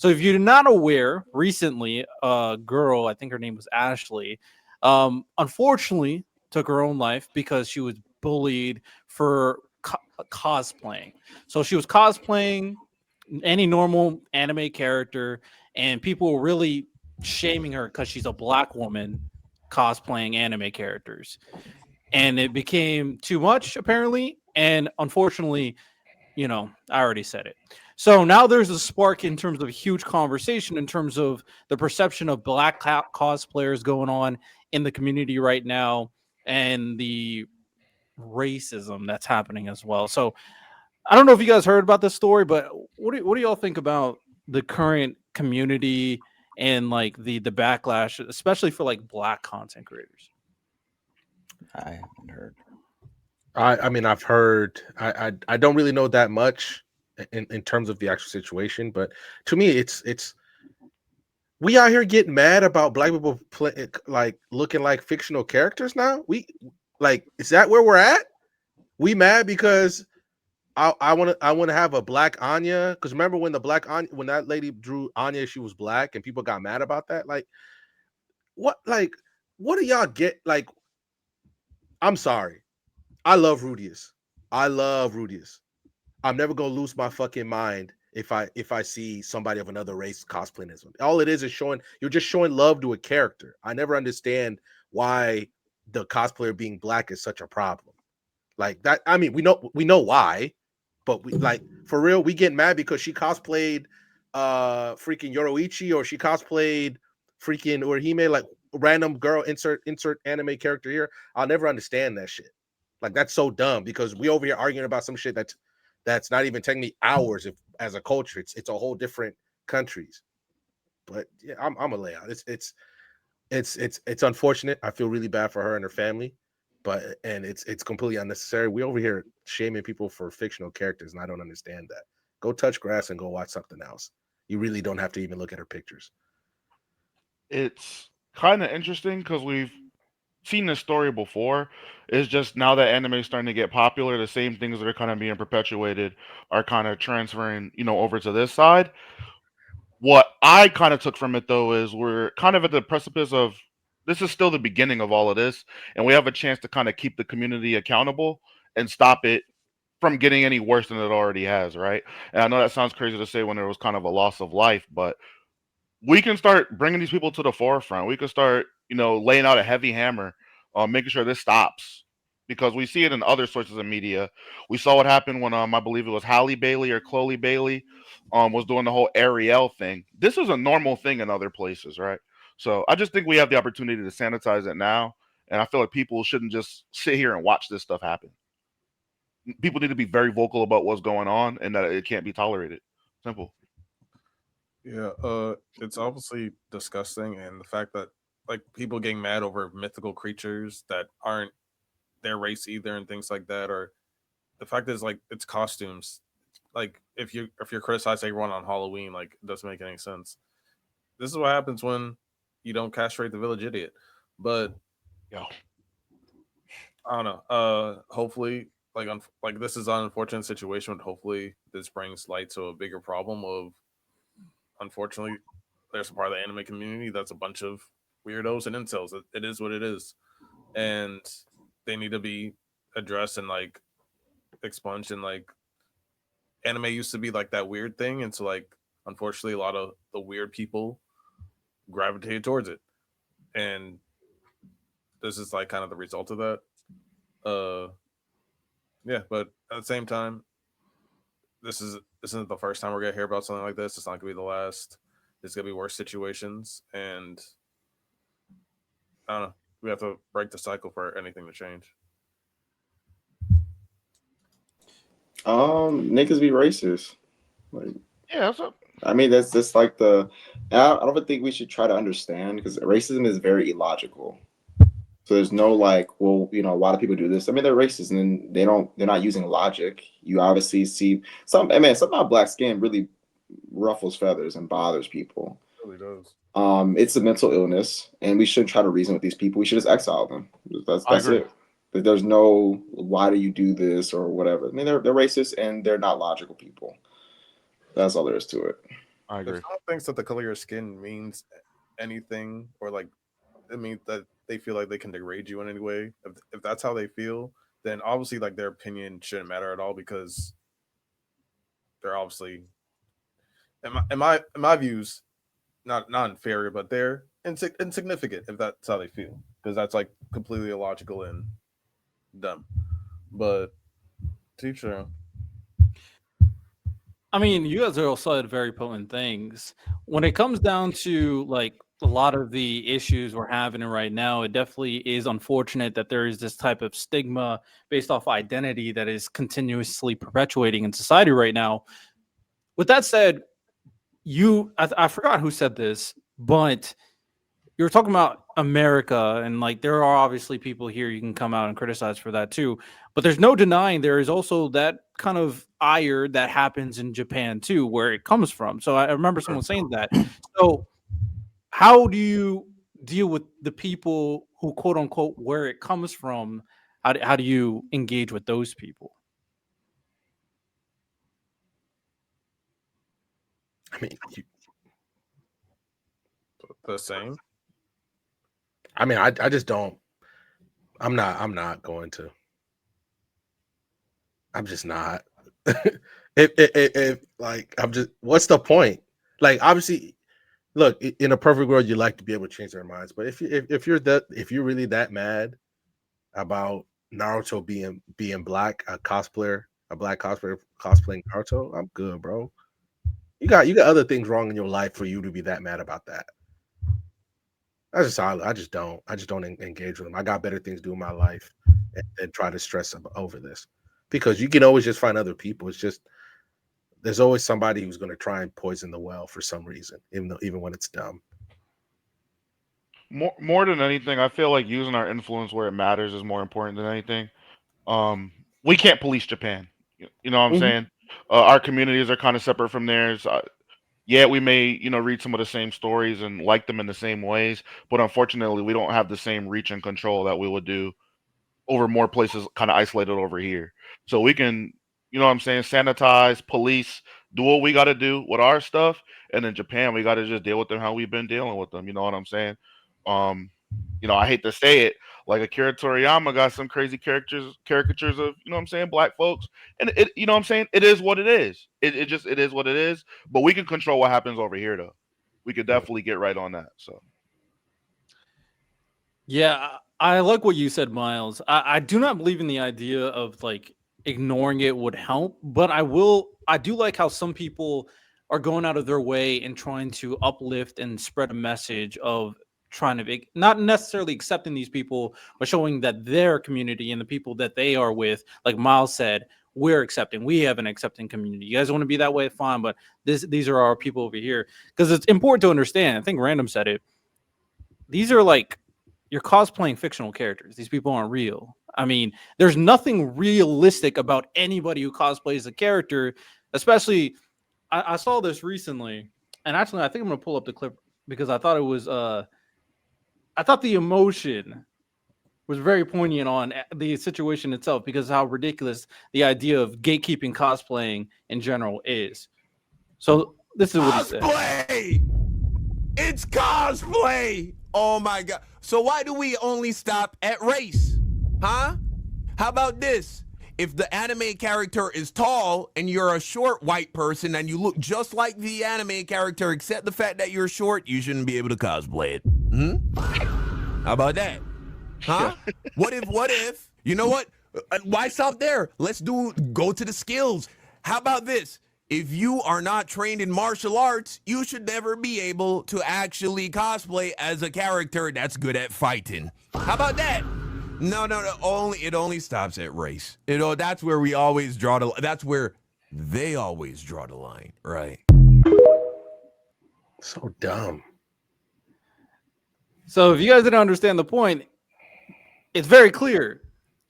So if you're not aware, recently a girl, I think her name was Ashley, unfortunately took her own life because she was bullied for cosplaying. So she was cosplaying any normal anime character, and people were really shaming her because she's a black woman cosplaying anime characters. And it became too much, apparently. And unfortunately, I already said it. So now there's a spark in terms of a huge conversation in terms of the perception of black cosplayers going on in the community right now and the racism that's happening as well. So I don't know if you guys heard about this story, but what do y'all think about the current community and like the backlash, especially for like black content creators? I haven't heard. I mean, I've heard. I don't really know that much in terms of the actual situation, but to me, it's we out here getting mad about black people like looking like fictional characters now. Like, is that where we're at? We mad because I want to have a black Anya, because remember when the black Anya, when that lady drew Anya, she was black and people got mad about that. Like what do y'all get? Like, I'm sorry, I love Rudius. I'm never gonna lose my fucking mind if I see somebody of another race cosplaying this one. All it is showing, you're just showing love to a character. I never understand why the cosplayer being black is such a problem. Like that, I mean, we know why, but we, like, for real, we get mad because she cosplayed freaking Yoroichi, or she cosplayed freaking Urihime, like random girl, insert anime character here. I'll never understand that shit. Like, that's so dumb, because we over here arguing about some shit that's not even technically ours. If as a culture, it's a whole different countries. But yeah, I'm a layout. It's unfortunate. I feel really bad for her and her family, but and it's completely unnecessary. We over here shaming people for fictional characters, and I don't understand that. Go touch grass and go watch something else. You really don't have to even look at her pictures. It's kind of interesting because we've seen this story before. It's just now that anime is starting to get popular, the same things that are kind of being perpetuated are kind of transferring, over to this side. What I kind of took from it though is we're kind of at the precipice of this is still the beginning of all of this, and we have a chance to kind of keep the community accountable and stop it from getting any worse than it already has, right? And I know that sounds crazy to say when there was kind of a loss of life, but we can start bringing these people to the forefront. We can start, laying out a heavy hammer on making sure this stops, because we see it in other sources of media. We saw what happened when I believe it was Halle Bailey or Chloe Bailey was doing the whole Ariel thing. This is a normal thing in other places, right? So I just think we have the opportunity to sanitize it now, and I feel like people shouldn't just sit here and watch this stuff happen. People need to be very vocal about what's going on and that it can't be tolerated. Simple. Yeah, it's obviously disgusting, and the fact that like people getting mad over mythical creatures that aren't their race either, and things like that, or the fact is like it's costumes. Like if you're criticizing everyone on Halloween, like it doesn't make any sense. This is what happens when you don't castrate the village idiot. But Yo, I don't know. Hopefully, like this is an unfortunate situation, but hopefully this brings light to a bigger problem of, unfortunately, there's a part of the anime community that's a bunch of weirdos and incels. It is what it is, and they need to be addressed and like expunged. And like anime used to be like that weird thing, and so like unfortunately, a lot of the weird people gravitated towards it, and this is like kind of the result of that. Uh, yeah, but at the same time, this isn't the first time we're gonna hear about something like this. It's not gonna be the last. There's gonna be worse situations, and I don't know. We have to break the cycle for anything to change. Niggas be racist. Like, yeah, that's a, I mean, that's just like the. I don't think we should try to understand, because racism is very illogical. So there's no like, well, a lot of people do this. I mean, they're racist, and then they're not using logic. You obviously see some. I mean, somehow black skin really ruffles feathers and bothers people. It really does. It's a mental illness, and we shouldn't try to reason with these people. We should just exile them. I That's agree. it. There's no why do you do this or whatever. I mean, they're racist and they're not logical people. That's all there is to it. I agree. If someone thinks that the color of your skin means anything, or like it means that they feel like they can degrade you in any way, if that's how they feel, then obviously like their opinion shouldn't matter at all, because they're obviously in my views not inferior, but they're insignificant if that's how they feel, because that's like completely illogical and dumb. But teacher, I mean, you guys are all said very potent things. When it comes down to like a lot of the issues we're having right now, it definitely is unfortunate that there is this type of stigma based off identity that is continuously perpetuating in society right now. With that said, I forgot who said this, but you were talking about America, and like there are obviously people here you can come out and criticize for that too. But there's no denying there is also that kind of ire that happens in Japan too, where it comes from. So I remember someone saying that. So how do you deal with the people who quote unquote where it comes from? How do you engage with those people? I mean, the same. I just don't. I'm not going to. I'm just not. If like I'm just. What's the point? Like obviously, look, in a perfect world, you like to be able to change their minds. But if you're really that mad about Naruto being black, a black cosplayer cosplaying Naruto, I'm good, bro. You got other things wrong in your life for you to be that mad about that. That's just how I just don't engage with them. I got better things to do in my life and try to stress over this, because you can always just find other people. It's just there's always somebody who's going to try and poison the well for some reason, even when it's dumb. More than anything, I feel like using our influence where it matters is more important than anything. We can't police Japan. You know what I'm Mhm. saying? Our communities are kind of separate from theirs. Yeah, we may read some of the same stories and like them in the same ways, but unfortunately, we don't have the same reach and control that we would do over more places kind of isolated over here. So we can, you know what I'm saying, sanitize, police, do what we got to do with our stuff. And in Japan, we got to just deal with them how we've been dealing with them. You know what I'm saying? Um, I hate to say it, like Akira Toriyama got some crazy caricatures of, you know what I'm saying, black folks. And you know what I'm saying? It is what it is. It is what it is. But we can control what happens over here, though. We could definitely get right on that. So. Yeah, I like what you said, Miles. I do not believe in the idea of like ignoring it would help, but I do like how some people are going out of their way and trying to uplift and spread a message of trying to be not necessarily accepting these people, but showing that their community and the people that they are with, like Miles said, we're accepting. We have an accepting community. You guys want to be that way, fine, but these are our people over here. Because it's important to understand. I think Random said it. These are like you're cosplaying fictional characters. These people aren't real. I mean, there's nothing realistic about anybody who cosplays a character, especially I saw this recently, and actually I think I'm gonna pull up the clip because I thought it was I thought the emotion was very poignant on the situation itself because how ridiculous the idea of gatekeeping cosplaying in general is. So this is what he said. Cosplay! It's cosplay! Oh my god. So why do we only stop at race? Huh? How about this? If the anime character is tall and you're a short white person and you look just like the anime character except the fact that you're short, you shouldn't be able to cosplay it. How about that? Huh? What if, you know what? Why stop there? Let's go to the skills. How about this? If you are not trained in martial arts, you should never be able to actually cosplay as a character that's good at fighting. How about that? No. It only stops at race. That's where we always draw the. That's where they always draw the line, right? So dumb. So if you guys didn't understand the point, it's very clear.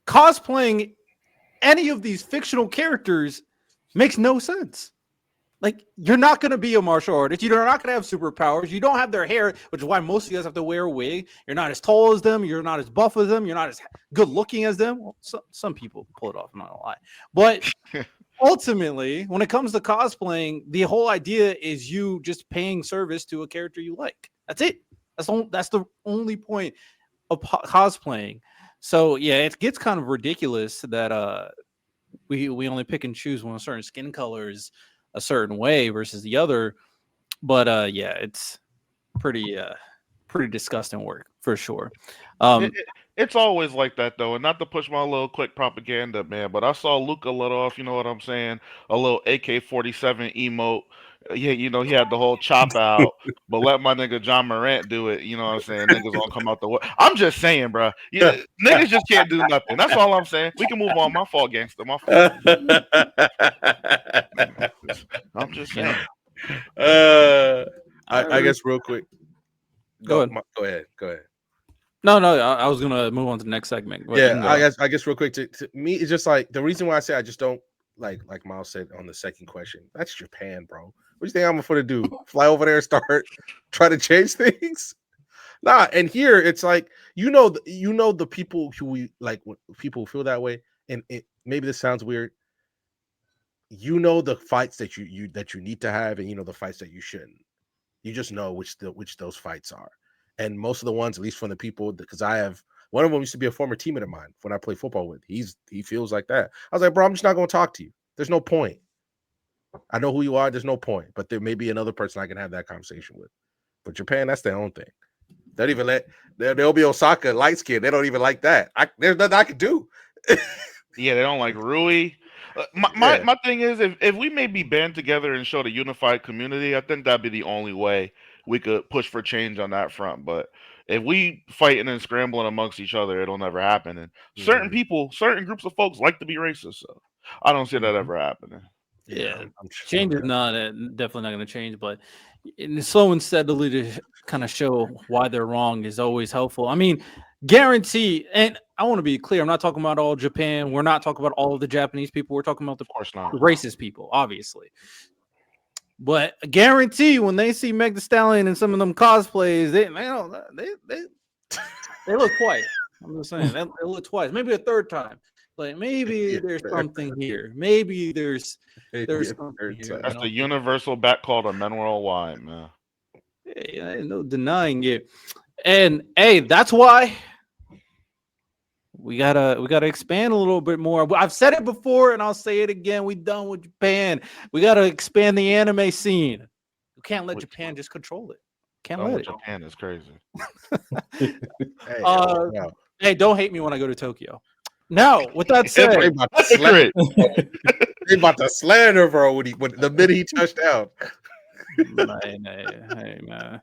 Cosplaying any of these fictional characters makes no sense. Like, you're not going to be a martial artist. You're not going to have superpowers. You don't have their hair, which is why most of you guys have to wear a wig. You're not as tall as them. You're not as buff as them. You're not as good looking as them. Well, some people pull it off, I'm not going to lie. But ultimately, when it comes to cosplaying, the whole idea is you just paying service to a character you like. That's it. That's the only point of cosplaying. So yeah, it gets kind of ridiculous that we only pick and choose when a certain skin color is a certain way versus the other. But yeah, it's pretty disgusting work for sure. It's always like that though, and not to push my little quick propaganda, man, but I saw Luca let off, you know what I'm saying, a little AK-47 emote. Yeah, you know, he had the whole chop out, but let my nigga John Morant do it. You know what I'm saying? Niggas gonna come out the way. I'm just saying, bro. Yeah, niggas just can't do nothing. That's all I'm saying. We can move on. My fault, gangster. My fault. I'm just saying. I guess real quick. Go ahead. Go ahead. Go ahead. No, I was gonna move on to the next segment. But Yeah, I guess real quick to me, it's just like the reason why I say I just don't like Miles said on the second question. That's Japan, bro. What do you think I'm gonna do? Fly over there and start try to change things? Nah, and here it's like the people who we like people feel that way, and maybe this sounds weird. You know the fights that you need to have, and you know the fights that you shouldn't. You just know which those fights are, and most of the ones, at least from the people, because I have one of them used to be a former teammate of mine when I play football with. He feels like that. I was like, bro, I'm just not going to talk to you. There's no point. I know who you are. There's no point. But there may be another person I can have that conversation with. But Japan, that's their own thing. They don't even let they'll be Osaka light skin. They don't even like that. There's nothing I can do. Yeah, they don't like Rui. My thing is, if we maybe band together and show the unified community, I think that'd be the only way we could push for change on that front. But if we fighting and scrambling amongst each other, it'll never happen. And certain people, certain groups of folks like to be racist, so I don't see that ever happening. Yeah, change is definitely not going to change, but slow and steadily to kind of show why they're wrong is always helpful. I mean, guarantee, and I want to be clear, I'm not talking about all Japan. We're not talking about all of the Japanese people. We're talking about the racist people, obviously. But I guarantee when they see Meg Thee Stallion and some of them cosplays, they look twice. I'm just saying they look twice, maybe a third time. Like maybe there's something here. Maybe there's something here. That's the universal bat call to men worldwide, man. Hey, no denying it. And hey, that's why we gotta expand a little bit more. I've said it before, and I'll say it again. We done with Japan. We gotta expand the anime scene. We can't let Japan just control it. Can't let it. Japan is crazy. Hey, don't hate me when I go to Tokyo. Now, with that said, they about to slander, bro. When the minute he touched down. Hey, man.